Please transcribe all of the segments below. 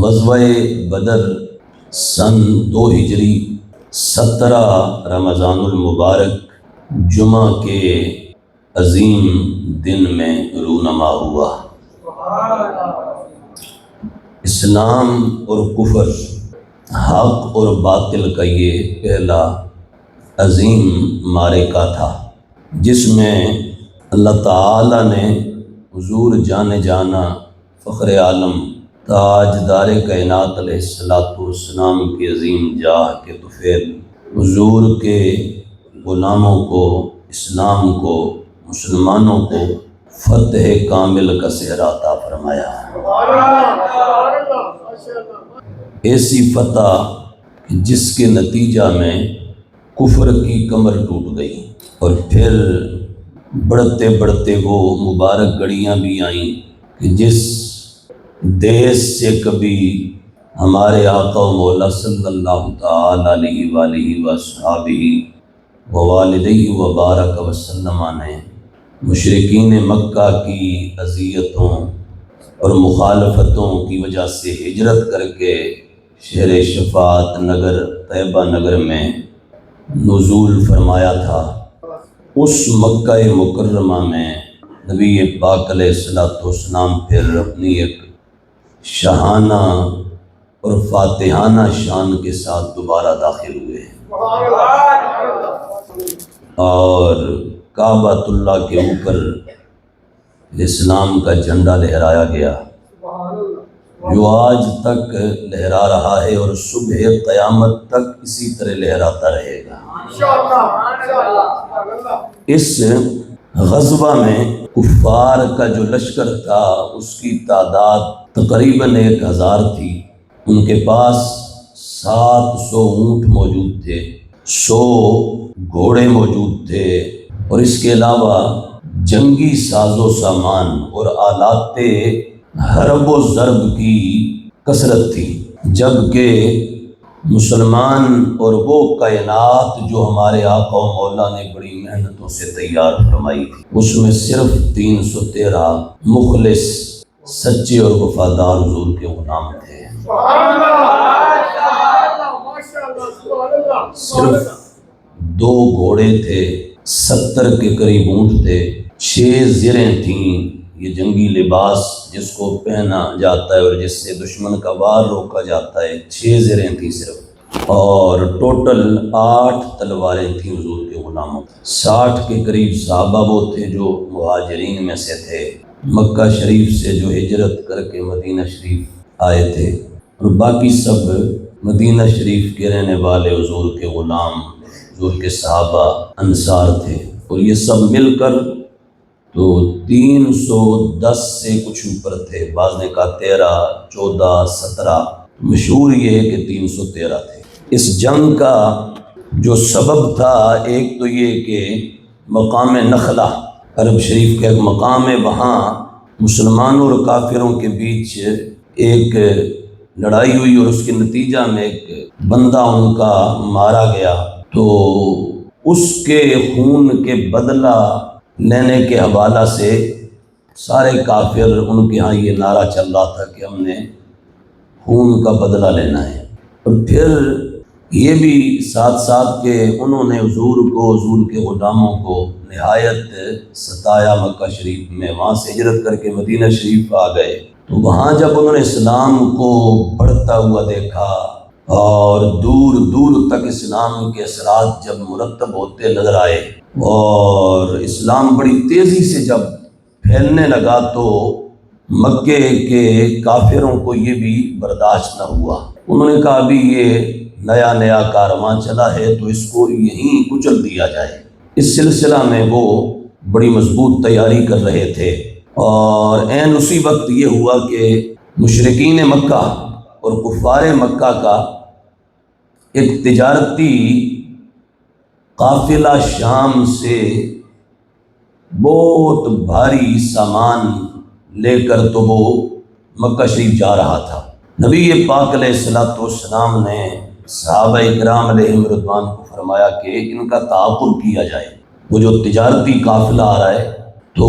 غزوہ بدر سن 2 ہجری 17 رمضان المبارک جمعہ کے عظیم دن میں رونما ہوا۔ اسلام اور کفر، حق اور باطل کا یہ پہلا عظیم معرکہ تھا، جس میں اللہ تعالیٰ نے حضور جان جانا فخر عالم تاجدار کائنات علیہ السلام کی عظیم جاہ کے طفیل حضور کے غلاموں کو، اسلام کو، مسلمانوں کو فتح کامل کا صحرا عطا فرمایا۔ ایسی فتح جس کے نتیجہ میں کفر کی کمر ٹوٹ گئی، اور پھر بڑھتے بڑھتے وہ مبارک گھڑیاں بھی آئیں کہ جس دیش سے کبھی ہمارے آقا و مولا صلی اللہ تعالی علیہ وآلہ وصحبہ ووالدیہ وبارک وسلم نے مشرکین مکہ کی اذیتوں اور مخالفتوں کی وجہ سے ہجرت کر کے شہر شفاعت نگر طیبہ نگر میں نزول فرمایا تھا۔ اس مکہ مکرمہ میں نبی پاک علیہ السلام پھر اپنی ایک شاہانہ اور فاتحانہ شان کے ساتھ دوبارہ داخل ہوئے، اور کعبۃ اللہ کے اوپر اسلام کا جھنڈا لہرایا گیا، جو آج تک لہرا رہا ہے اور صبح قیامت تک اسی طرح لہراتا رہے گا۔ اس غزوہ میں کفار کا جو لشکر تھا اس کی تعداد تقریباً 1000 تھی۔ ان کے پاس 700 اونٹ موجود تھے، 100 گھوڑے موجود تھے، اور اس کے علاوہ جنگی ساز و سامان اور آلات حرب و ضرب کی کثرت تھی، جبکہ مسلمان اور وہ کائنات جو ہمارے آقا و مولا نے بڑی محنتوں سے تیار فرمائی تھی، اس میں صرف 313 مخلص، سچے اور وفادار حضور کے غلام تھے۔ صرف 2 گھوڑے تھے، 70 کے قریب اونٹ تھے، 6 زریں تھیں، یہ جنگی لباس جس کو پہنا جاتا ہے اور جس سے دشمن کا وار روکا جاتا ہے، 6 زریں تھیں صرف، اور ٹوٹل 8 تلواریں تھیں حضور کے غلاموں۔ 60 کے قریب صحابہ وہ تھے جو مہاجرین میں سے تھے، مکہ شریف سے جو ہجرت کر کے مدینہ شریف آئے تھے، اور باقی سب مدینہ شریف کے رہنے والے حضور کے غلام، حضور کے صحابہ، انصار تھے، اور یہ سب مل کر تو 310 سے کچھ اوپر تھے، بعض نے کہا 13، 14، 17، مشہور یہ ہے کہ 313 تھے۔ اس جنگ کا جو سبب تھا، ایک تو یہ کہ مقام نخلہ، عرب شریف کا ایک مقام ہے، وہاں مسلمانوں اور کافروں کے بیچ ایک لڑائی ہوئی، اور اس کے نتیجہ میں ایک بندہ ان کا مارا گیا، تو اس کے خون کے بدلہ لینے کے حوالہ سے سارے کافر، ان کے ہاں یہ نعرہ چل رہا تھا کہ ہم نے خون کا بدلہ لینا ہے، اور پھر یہ بھی ساتھ ساتھ کہ انہوں نے حضور کو، حضور کے غلاموں کو نہایت ستایا مکہ شریف میں۔ وہاں سے ہجرت کر کے مدینہ شریف آ گئے، تو وہاں جب انہوں نے اسلام کو بڑھتا ہوا دیکھا اور دور دور تک اسلام کے اثرات جب مرتب ہوتے نظر آئے، اور اسلام بڑی تیزی سے جب پھیلنے لگا، تو مکے کے کافروں کو یہ بھی برداشت نہ ہوا۔ انہوں نے کہا ابھی یہ نیا نیا کارواں چلا ہے تو اس کو یہیں کچل دیا جائے۔ اس سلسلہ میں وہ بڑی مضبوط تیاری کر رہے تھے، اور عین اسی وقت یہ ہوا کہ مشرکین مکہ اور کفار مکہ کا ایک تجارتی قافلہ شام سے بہت بھاری سامان لے کر تو وہ مکہ شریف جا رہا تھا۔ نبی پاک علیہ السلام نے صحابہ اکرام علیہم رضوان کو فرمایا کہ ان کا تعاقب کیا جائے، وہ جو تجارتی قافلہ آ رہا ہے تو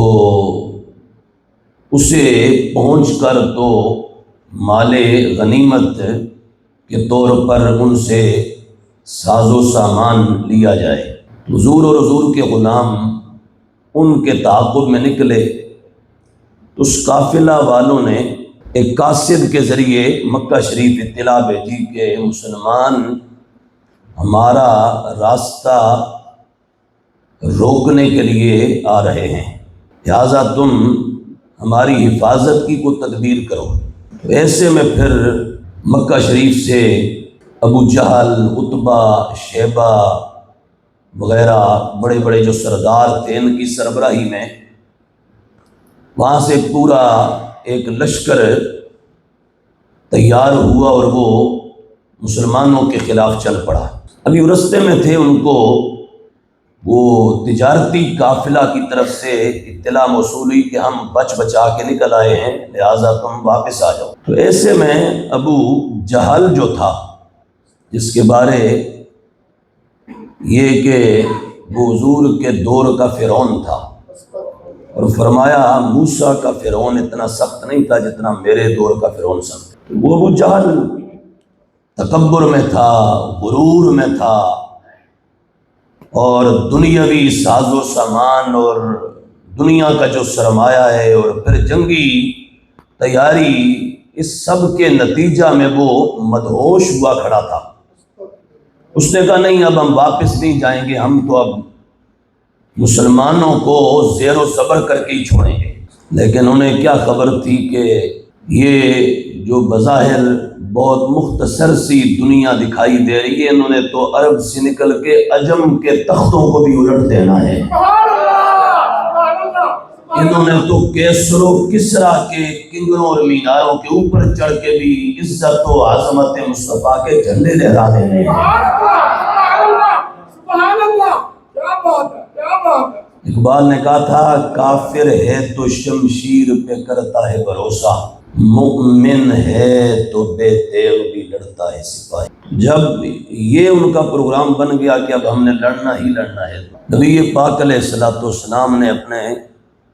اسے پہنچ کر تو مال غنیمت کے طور پر ان سے ساز و سامان لیا جائے۔ حضور اور حضور کے غلام ان کے تعاقب میں نکلے تو اس قافلہ والوں نے ایک قاصد کے ذریعے مکہ شریف اطلاع بھیجی کہ مسلمان ہمارا راستہ روکنے کے لیے آ رہے ہیں، لہٰذا تم ہماری حفاظت کی کوئی تدبیر کرو۔ تو ایسے میں پھر مکہ شریف سے ابو جہل، عتبہ، شیبہ وغیرہ بڑے بڑے جو سردار تھے ان کی سربراہی میں وہاں سے پورا ایک لشکر تیار ہوا اور وہ مسلمانوں کے خلاف چل پڑا۔ ابھی رستے میں تھے، ان کو وہ تجارتی قافلہ کی طرف سے اطلاع موصول ہوئی کہ ہم بچ بچا کے نکل آئے ہیں، لہٰذا تم واپس آ جاؤ۔ تو ایسے میں ابو جہل جو تھا، جس کے بارے یہ کہ وہ حضور کے دور کا فرعون تھا، اور فرمایا موسیٰ کا فرعون اتنا سخت نہیں تھا جتنا میرے دور کا فرعون سخت ہے۔ وہ ابو جہل تکبر میں تھا، غرور میں تھا، اور دنیاوی ساز و سامان اور دنیا کا جو سرمایہ ہے اور پھر جنگی تیاری، اس سب کے نتیجہ میں وہ مدہوش ہوا کھڑا تھا۔ اس نے کہا نہیں، اب ہم واپس نہیں جائیں گے، ہم تو اب مسلمانوں کو زیر و زبر کر کے ہی چھوڑیں گے۔ لیکن انہیں کیا خبر تھی کہ یہ جو بظاہر بہت مختصر سی دنیا دکھائی دے رہی ہے، انہوں نے تو عرب سے نکل کے عجم کے تختوں کو بھی الٹ دینا ہے۔ انہوں نے تو کیسر و کسریٰ کے کنگروں اور میناروں کے اوپر چڑھ کے بھی عزت و عظمت مصطفیٰ کے جھنڈے لہرا دینے ہیں۔ اقبال نے کہا تھا کافر ہے تو شمشیر پہ کرتا ہے بھروسہ، مؤمن ہے تو بے تیغ بھی لڑتا ہے سپاہی۔ جب یہ ان کا پروگرام بن گیا کہ اب ہم نے لڑنا ہی لڑنا ہے، نبی پاک علیہ السلام نے اپنے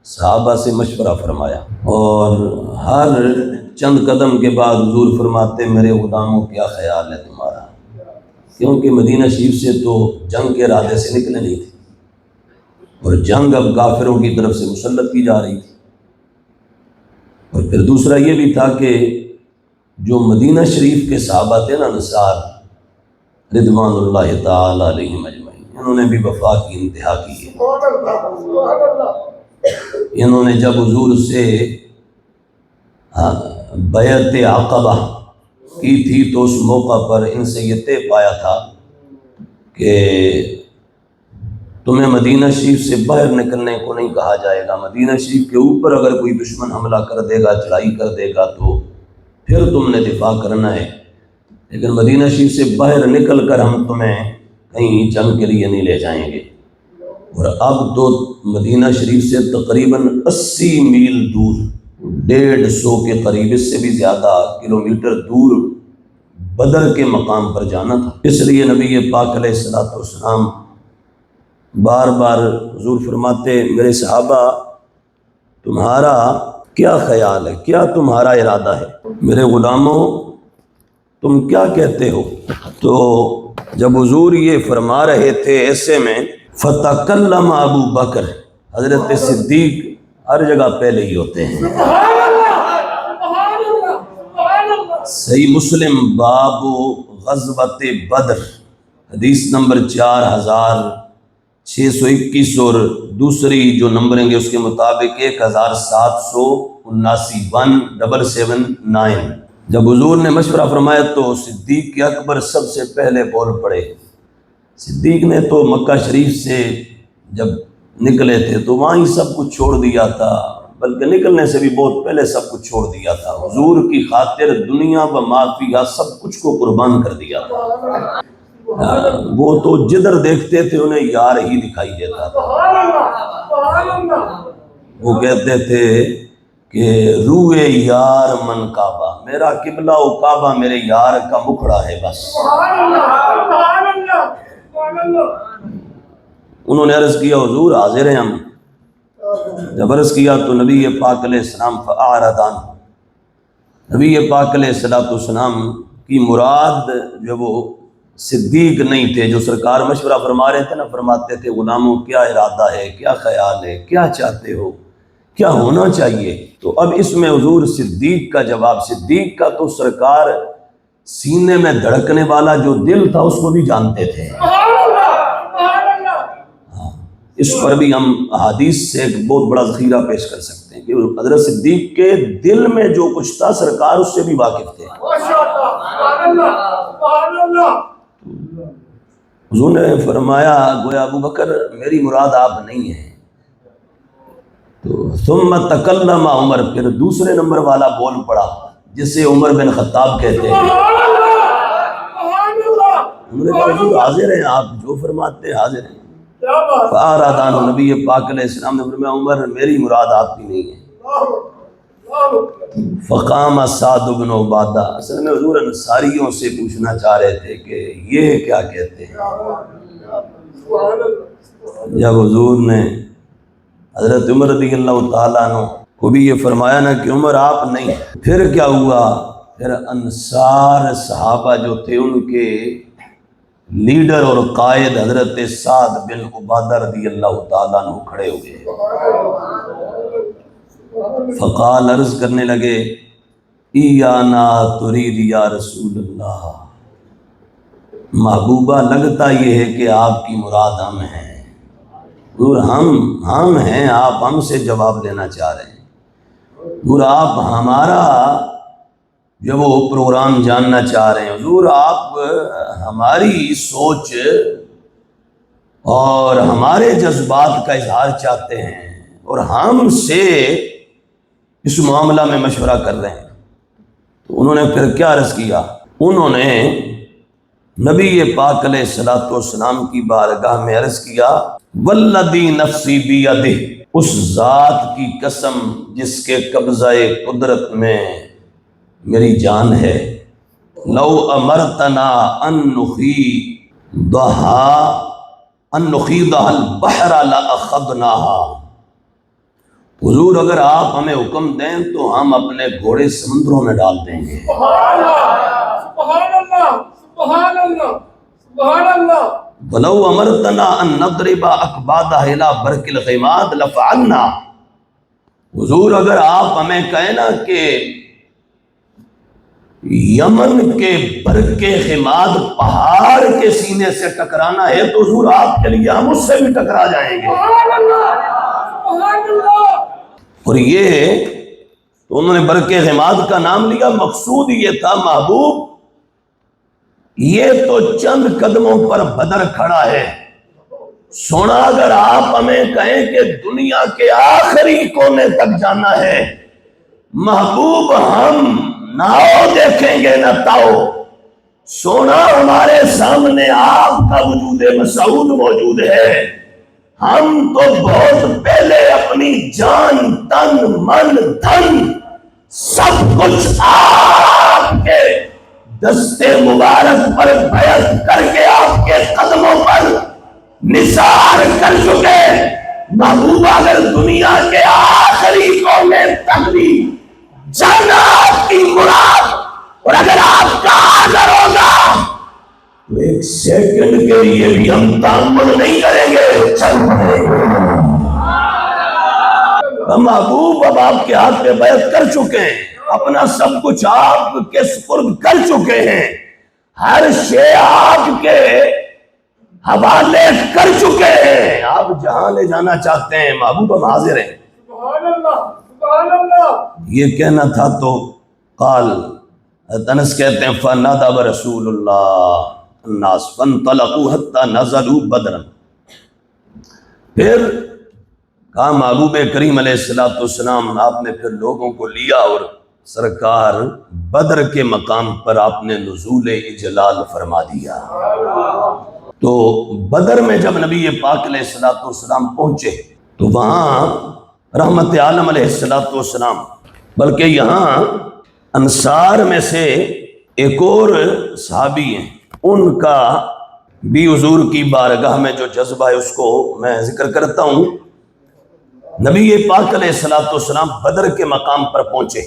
صحابہ سے مشورہ فرمایا، اور ہر چند قدم کے بعد حضور فرماتے میرے غلاموں کیا خیال ہے تمہارا، کیونکہ مدینہ شریف سے تو جنگ کے ارادے سے نکلے نہیں تھے، اور جنگ اب کافروں کی طرف سے مسلط کی جا رہی تھی۔ اور پھر دوسرا یہ بھی تھا کہ جو مدینہ شریف کے صحابہ تھے نا، انصار رضوان اللہ تعالی علیہم اجمعین، انہوں نے بھی وفا کی انتہا کی ہے۔ انہوں نے جب حضور سے بیعت عقبہ کی تھی تو اس موقع پر ان سے یہ طے پایا تھا کہ تمہیں مدینہ شریف سے باہر نکلنے کو نہیں کہا جائے گا، مدینہ شریف کے اوپر اگر کوئی دشمن حملہ کر دے گا، چڑھائی کر دے گا تو پھر تم نے دفاع کرنا ہے، لیکن مدینہ شریف سے باہر نکل کر ہم تمہیں کہیں جنگ کے لیے نہیں لے جائیں گے۔ اور اب تو مدینہ شریف سے تقریباً 80 میل دور، 150 کے قریب، اس سے بھی زیادہ کلومیٹر دور بدر کے مقام پر جانا تھا۔ اس لیے نبی پاک علیہ السلام بار بار حضور فرماتے میرے صحابہ تمہارا کیا خیال ہے، کیا تمہارا ارادہ ہے، میرے غلاموں تم کیا کہتے ہو؟ تو جب حضور یہ فرما رہے تھے ایسے میں فتکلم ابو بکر، حضرت صدیق ہر جگہ پہلے ہی ہوتے ہیں۔ صحیح مسلم باب غزوۃ بدر حدیث نمبر 4621 اور دوسری جو نمبریں گے اس کے مطابق 1779 جب حضور نے مشورہ فرمایا تو صدیق کے اکبر سب سے پہلے بول پڑے۔ صدیق نے تو مکہ شریف سے جب نکلے تھے تو وہاں ہی سب کچھ چھوڑ دیا تھا، بلکہ نکلنے سے بھی بہت پہلے سب کچھ چھوڑ دیا تھا، حضور کی خاطر دنیا و ما فیہا سب کچھ کو قربان کر دیا تھا۔ وہ تو جدھر دیکھتے تھے انہیں یار ہی دکھائی دیتا تھا۔ وہ کہتے تھے کہ روئے یار من کعبہ، میرا قبلہ و کعبہ میرے یار کا مکھڑا ہے بس۔ انہوں نے عرض کیا حضور حاضر ہیں ہم۔ جب عرض کیا تو نبی پاک علیہ السلام فأعرض عنہ، نبی پاک علیہ الصلوۃ والسلام کی مراد جو وہ صدیق نہیں تھے، جو سرکار مشورہ فرما رہے تھے نا، فرماتے تھے غلاموں کیا ارادہ ہے، کیا خیال ہے، کیا چاہتے ہو، کیا ہونا چاہیے؟ تو اب اس میں حضور صدیق کا جواب، صدیق کا تو سرکار سینے میں دھڑکنے والا جو دل تھا اس کو بھی جانتے تھے۔ اس پر بھی ہم احادیث سے ایک بہت بڑا ذخیرہ پیش کر سکتے ہیں کہ حضرت صدیق کے دل میں جو کچھ تھا سرکار اس سے بھی واقف تھے۔ حضور نے فرمایا گویا ابو بکر میری مراد آپ نہیں ہیں، تو ثم تکلم عمر، پھر دوسرے نمبر والا بول پڑا جسے عمر بن خطاب کہتے ہیں۔ انہوں نے کہا حضور حاضر ہیں، آپ جو فرماتے ہیں حاضر ہیں۔ فارادان نبی پاک علیہ السلام نے فرمایا عمر میری مراد آپ کی نہیں ہے۔ فقام سعد بن عبادہ، اصل میں حضور انصاریوں سے پوچھنا چاہ رہے تھے کہ یہ کیا کہتے ہیں۔ جب حضور نے حضرت عمر رضی اللہ تعالیٰ عنہ کو بھی یہ فرمایا نا کہ عمر آپ نہیں، پھر کیا ہوا؟ پھر انصار صحابہ جو تھے ان کے لیڈر اور قائد حضرت سعد بن عبادہ رضی اللہ تعالیٰ عنہ کھڑے ہوئے، فقال، عرض کرنے لگے، ایانا ترید یا رسول اللہ، محبوبہ لگتا یہ ہے کہ آپ کی مراد ہم ہیں۔ حضور ہم ہیں، آپ ہم سے جواب لینا چاہ رہے ہیں۔ حضور آپ ہمارا جو وہ پروگرام جاننا چاہ رہے ہیں۔ حضور آپ ہماری سوچ اور ہمارے جذبات کا اظہار چاہتے ہیں اور ہم سے اس معاملہ میں مشورہ کر رہے ہیں۔ تو انہوں نے پھر کیا عرض کیا؟ انہوں نے نبی پاک علیہ الصلوۃ والسلام کی بارگاہ میں عرض کیا، والذی نفسی بیدہ، اس ذات کی قسم جس کے قبضہ قدرت میں میری جان ہے، لو امرتنا ان نخیضها البحر لاخذناها، حضور اگر آپ ہمیں حکم دیں تو ہم اپنے گھوڑے سمندروں میں ڈال دیں گے۔ سبحان اللہ، سبحان اللہ، سبحان اللہ۔ وَلَوْ أَمَرْتَنَا أَن نَضْرِبَ أَكْبَادَهَا إِلَى بَرْكِ الْغِمَادِ لَفَعَلْنَا، حضور اگر آپ ہمیں کہیں نا کہ یمن کے برق غماد پہاڑ کے سینے سے ٹکرانا ہے تو حضور آپ کے لیے ہم اس سے بھی ٹکرا جائیں گے۔ اور یہ تو انہوں نے برق غماد کا نام لیا، مقصود یہ تھا محبوب یہ تو چند قدموں پر بدر کھڑا ہے، سونا اگر آپ ہمیں کہیں کہ دنیا کے آخری کونے تک جانا ہے، محبوب ہم ناؤ دیکھیں گے نہ تاؤ، سونا ہمارے سامنے آپ کا وجود مسعود موجود ہے، ہم تو بہت پہلے اپنی جان تن من دھن سب کچھ آپ کے دستے مبارک پر بیعت کر کے آپ کے قدموں پر نثار کر چکے۔ محبوب اگر دنیا کے آخری کونے تک بھی جانا آپ کی مراد اور اگر آپ کا حاضر ہوگا تو ایک سیکنڈ کے لیے بھی ہم تحمل نہیں کریں گے، چل پڑیں گے۔ محبوب اب آپ کے ہاتھ پہ بیعت کر چکے ہیں، اپنا سب کچھ آپ کے سپرد کر چکے ہیں، ہر شے آپ کے حوالے کر چکے ہیں، آپ جہاں لے جانا چاہتے ہیں محبوب ہم حاضر ہیں۔ سبحان اللہ، سبحان اللہ۔ یہ کہنا تھا تو قال، انس کہتے ہیں فنادب رسول اللہ الناس فانطلقوا حتى نزلوا بدرا، پھر کہا محبوب کریم علیہ الصلوۃ والسلام آپ نے پھر لوگوں کو لیا اور سرکار بدر کے مقام پر آپ نے نزول اجلال فرما دیا۔ تو بدر میں جب نبی پاک علیہ الصلوۃ والسلام پہنچے تو وہاں رحمت عالم علیہ الصلوۃ والسلام، بلکہ یہاں انصار میں سے ایک اور صحابی ہیں، ان کا بھی حضور کی بارگاہ میں جو جذبہ ہے اس کو میں ذکر کرتا ہوں۔ نبی پاک علیہ الصلوۃ والسلام بدر کے مقام پر پہنچے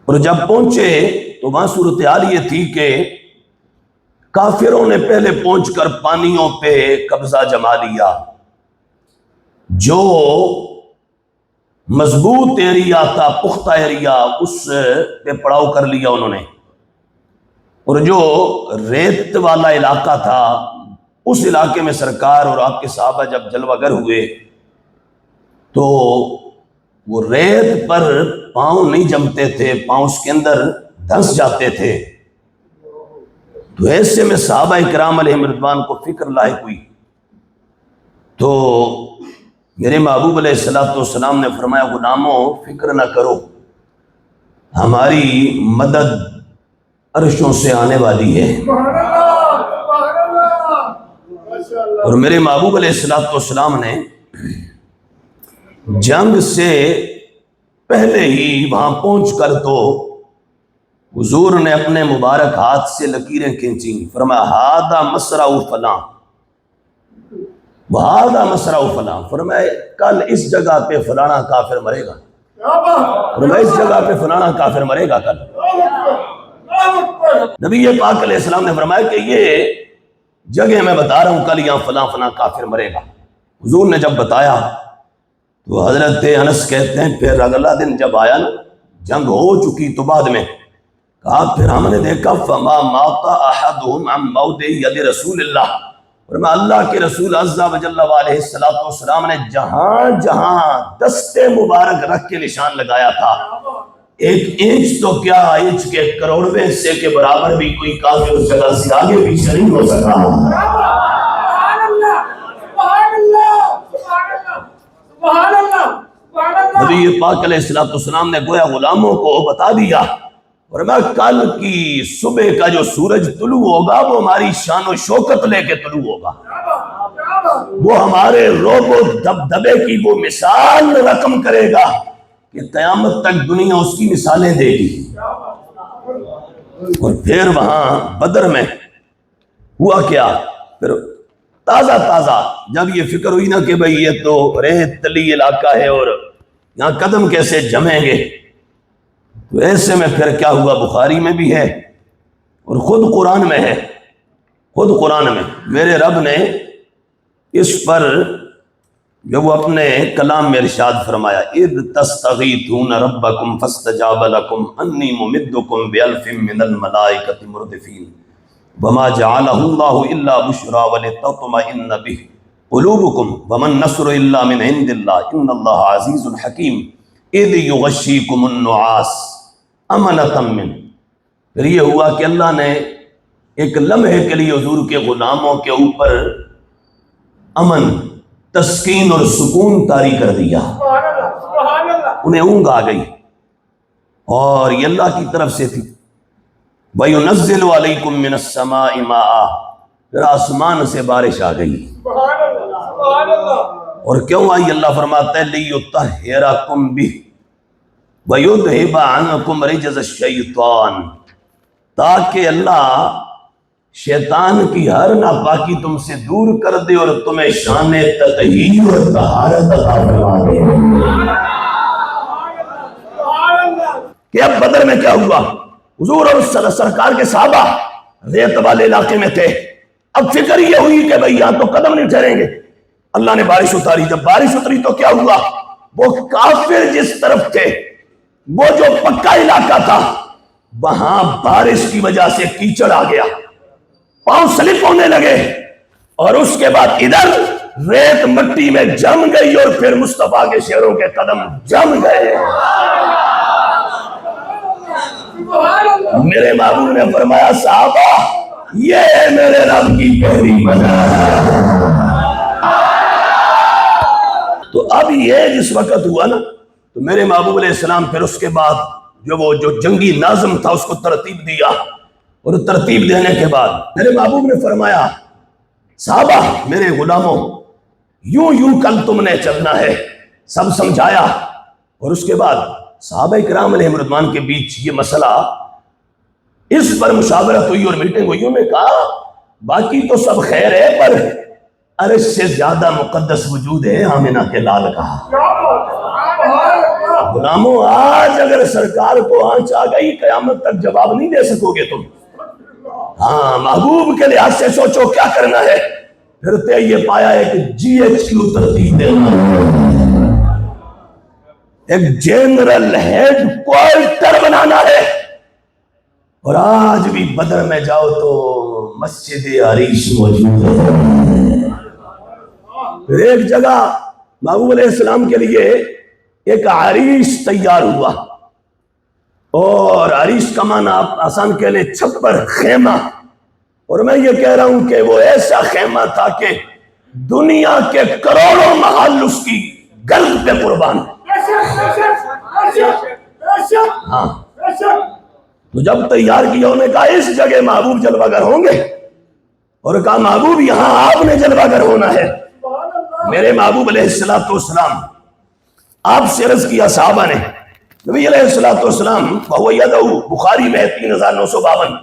اور جب پہنچے تو وہاں صورتحال یہ تھی کہ کافروں نے پہلے پہنچ کر پانیوں پہ قبضہ جما لیا، جو مضبوط ایریا تھا، پختہ ایریا، اس پہ پڑاؤ کر لیا انہوں نے، اور جو ریت والا علاقہ تھا اس علاقے میں سرکار اور آپ کے صحابہ جب جلوہ گر ہوئے تو وہ ریت پر پاؤں نہیں جمتے تھے، پاؤں اس کے اندر دھنس جاتے تھے۔ تو ایسے میں صحابہ کرام علیہم رضوان کو فکر لاحق ہوئی، تو میرے محبوب علیہ السلام نے فرمایا غلاموں فکر نہ کرو، ہماری مدد عرشوں سے آنے والی ہے۔ اور میرے محبوب علیہ السلام نے جنگ سے پہلے ہی وہاں پہنچ کر تو حضور نے اپنے مبارک ہاتھ سے لکیریں کھینچیں، فرمایا ہذا مصرع فلاں، وہذا مصرع فلاں، فرمایا کل اس جگہ پہ فلانا کافر مرے گا، فرمایا اس جگہ پہ فلانا کافر مرے گا کل۔ نبی پاک علیہ السلام نے فرمایا کہ یہ جگہ میں بتا رہا ہوں کل یہاں فلاں فلاں کافر مرے گا۔ حضور نے جب بتایا تو حضرت انس کہتے ہیں پھر اگلا دن جب آیا نا، جنگ ہو چکی تو بعد میں کہا پھر ہم نے دیکھا فما مات احدهم عن موضع ید رسول اللہ، اور میں اللہ کے رسول عز و جل علیہ السلام نے جہاں جہاں دستے مبارک رکھ کے نشان لگایا تھا، ایک انچ تو کیا انچ کے کروڑویں حصے کے برابر بھی کوئی کافر اس جگہ سے آگے پیچھے نہیں ہو سکا۔ نبی پاک علیہ السلام نے گویا غلاموں کو بتا دیا، اور میں کل کی صبح کا جو سورج طلوع ہوگا وہ ہماری شان و شوکت لے کے طلوع ہوگا، وہ ہمارے روب و دبدبے کی وہ مثال رقم کرے گا کہ قیامت تک دنیا اس کی مثالیں دے گی۔ اور پھر وہاں بدر میں ہوا کیا، پھر تازہ جب یہ فکر ہوئی نا کہ بھئی یہ تو ریت تلی علاقہ ہے اور یہاں قدم کیسے جمیں گے، تو ایسے میں پھر کیا ہوا، بخاری میں بھی ہے اور خود قرآن میں ہے، خود قرآن میں میرے رب نے اس پر جو وہ اپنے کلام میں ارشاد فرمایا اذ تستغیثون ربکم فاستجاب لکم انی ممدکم بألف من الملائکۃ مردفین وما جعلہ اللہ الا بشرا ولتطمئن بہ قلوبکم وما النصر الا من عند اللہ ان اللہ عزیز حکیم اذ یغشیکم النعاس امنۃ من۔ پھر یہ ہوا کہ اللہ نے ایک لمحے کے لیے حضور کے غلاموں کے اوپر امن، تسکین اور سکون طاری کر دیا، انہیں اونگ آ گئی، اور یہ اللہ کی طرف سے تھی۔ وَيُنَزِّلُ عَلَيْكُم مِّنَ السَّمَاءِ مَاءً، پھر آسمان سے بارش آ گئی، اور کیوں آئی اللہ فرماتا ہے لِيُطَهِّرَكُم بِهِ وَيُذْهِبَ عَنْكُمْ رِجْزَ الشَّيْطَانِ، تاکہ اللہ شیطان کی ہر ناپاکی تم سے دور کر دے اور تمہیں شان تطہیر اور طہارت عطا فرما دے۔ کہ اب بدر میں کیا ہوا، حضور اور سرکار کے صحابہ ریت والے علاقے میں تھے، اب فکر یہ ہوئی کہ بھئی یہاں تو قدم نہیں ٹھہریں گے، اللہ نے بارش اتاری، جب بارش اتری تو کیا ہوا، وہ کافر جس طرف تھے، وہ جو پکا علاقہ تھا، وہاں بارش کی وجہ سے کیچڑ آ گیا، پاؤں سلپ ہونے لگے، اور اس کے بعد ادھر ریت مٹی میں جم گئی اور پھر مصطفیٰ کے شیروں کے قدم جم گئے۔ میرے محبوب نے فرمایا صحابہ یہ ہے میرے رب کی پہلی مدد۔ تو اب یہ جس وقت ہوا نا تو میرے محبوب علیہ السلام پھر اس کے بعد جو جنگی نظم تھا اس کو ترتیب دیا، اور ترتیب دینے کے بعد میرے محبوب نے فرمایا صحابہ میرے غلاموں یوں کل تم نے چلنا ہے، سب سمجھایا، اور اس کے بعد صحابہ کرام علیہم رضوان کے بیچ یہ مسئلہ اس پر مشاورت ہوئی اور میٹنگ ہوئی، انہوں نے کہا باقی تو سب خیر ہے پر عرش سے زیادہ مقدس وجود ہے آمنہ کے لال کا، غلاموں آج اگر سرکار کو آنچ آ گئی قیامت تک جواب نہیں دے سکو گے تم. ہاں محبوب کے لحاظ سے سوچو کیا کرنا ہے. پھرتے یہ پایا ہے کہ جی ایچ کیو ترتیب دینا, ایک جنرل ہیڈ کوارٹر بنانا ہے. اور آج بھی بدر میں جاؤ تو مسجد عریش موجود ہے. پھر ایک جگہ محبوب علیہ السلام کے لیے ایک عریش تیار ہوا, اور عریش کا معنی آپ آسان کہہ لیں چھپر, خیمہ. اور میں یہ کہہ رہا ہوں کہ وہ ایسا خیمہ تھا کہ دنیا کے کروڑوں محل اس کی گرد پہ قربان. ہاں تو جب تیار کیا انہوں نے کہا اس جگہ محبوب جلوہ گر ہوں گے, اور کہا محبوب یہاں آپ نے جلوہ گر ہونا ہے. میرے محبوب علیہ السلام آپ سے عرض کیا صحابہ نے, نبی علیہ السلام بخاری میں 3952,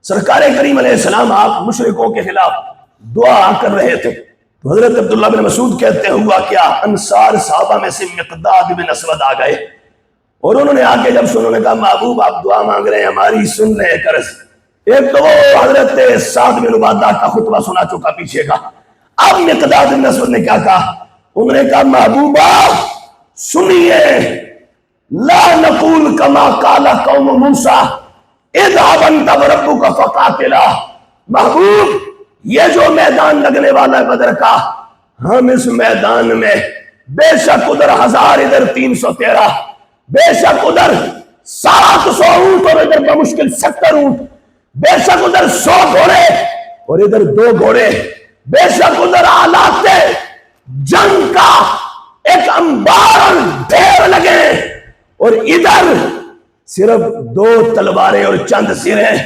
سرکار کریم علیہ السلام آپ مشرکوں کے خلاف دعا کر رہے تھے. تو حضرت عبداللہ بن مسعود کہتے ہیں ہوا کیا, انصار صحابہ میں سے مقداد بن اسود آ گئے, اور انہوں نے آ کے جب سنوں نے کہا محبوب آپ دعا مانگ رہے ہیں ہماری سن لیں ایک عرض. ایک تو وہ حضرت سعد بن عبادہ کا خطبہ سنا چکا پیچھے کا. اب مقداد بن اسود نے کیا کہا, انہوں نے کہا محبوبہ سنیے, لا نقول کما قال قوم موسیٰ اذهب انت وربک فقاتلا. محبوب یہ جو میدان لگنے والا ہے بدر کا, ہم اس میدان میں بے شک ادھر 1000 ادھر 313, بے شک ادھر 700 اونٹ اور ادھر بمشکل 70 اونٹ, بے شک ادھر 100 گھوڑے اور ادھر 2 گھوڑے, بے شک ادھر آلات جنگ کا ایک انبار ڈھیر لگے, اور ادھر صرف 2 تلواریں اور چند سریں.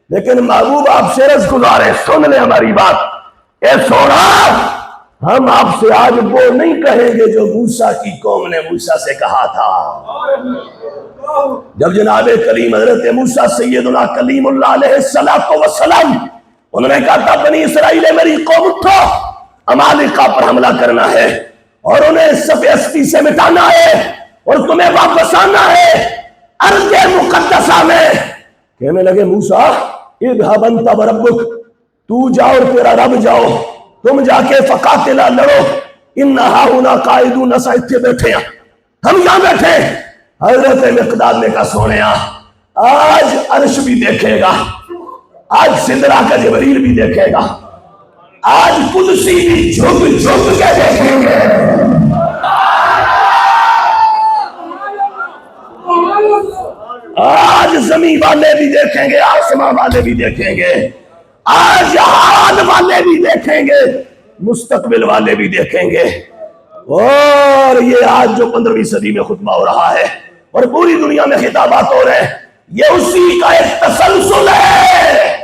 لیکن محبوب آپ سے عرض گزارے سن لیں ہماری بات, اے سونا ہم آپ سے آج وہ نہیں کہیں گے جو موسیٰ کی قوم نے موسیٰ سے کہا تھا. جب جناب کریم حضرت موسیٰ سیدنا کلیم اللہ علیہ السلام انہوں نے کہا تھا بنی اسرائیل میری قوم اٹھو, عمالقہ پر حملہ کرنا ہے اور انہیں صف ہستی سے مٹانا ہے اور تمہیں واپس آنا ہے ارض مقدسہ میں. کہنے لگے موسیٰ اذهب انت وربک, تو جاؤ اور تیرا رب جاؤ, تم جا کے فقاتلا لڑو, ان ہاؤنا قائدون, اتھے بیٹھے ہیں ہم یہاں بیٹھے. حضرت مقداد نے کہا سونیا آج عرش بھی دیکھے گا, آج سدرہ کا جبریل بھی دیکھے گا, آج قدسی بھی جھک جھک کے دیکھیں گے. آج زمین والے بھی دیکھیں گے, آسمان والے بھی دیکھیں گے, آج حال والے بھی دیکھیں گے, مستقبل والے بھی دیکھیں گے. اور یہ آج جو 15ویں صدی میں خطبہ ہو رہا ہے اور پوری دنیا میں خطابات ہو رہے ہیں, یہ اسی کا ایک تسلسل ہے.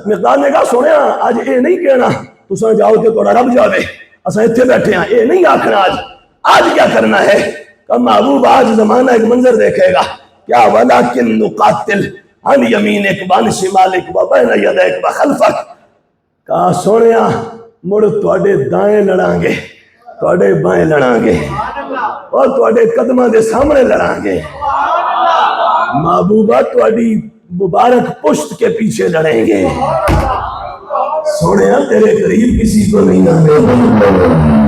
مقداد نے کہا سونے آج اے نہیں کہنا تساں جاؤ تے تھوڑا رب جاوے, اساں اتنے بیٹھے ہیں, اے نہیں آکھنا آج کیا کرنا ہے. کہ محبوب آج زمانہ ایک منظر دیکھے گا کیا, ولیکن نقاتل عن یمینک وعن شمالک وبین یدیک وخلفک. کہا سونیا مڑ تواڈے دائیں لڑاں گے, تواڈے بائیں لڑاں گے, اور تواڈے قدماں دے سامنے لڑاں گے. محبوبہ تواڈی مبارک پشت کے پیچھے لڑیں گے. سونیا تیرے قریب کسی کو نہیں آنے.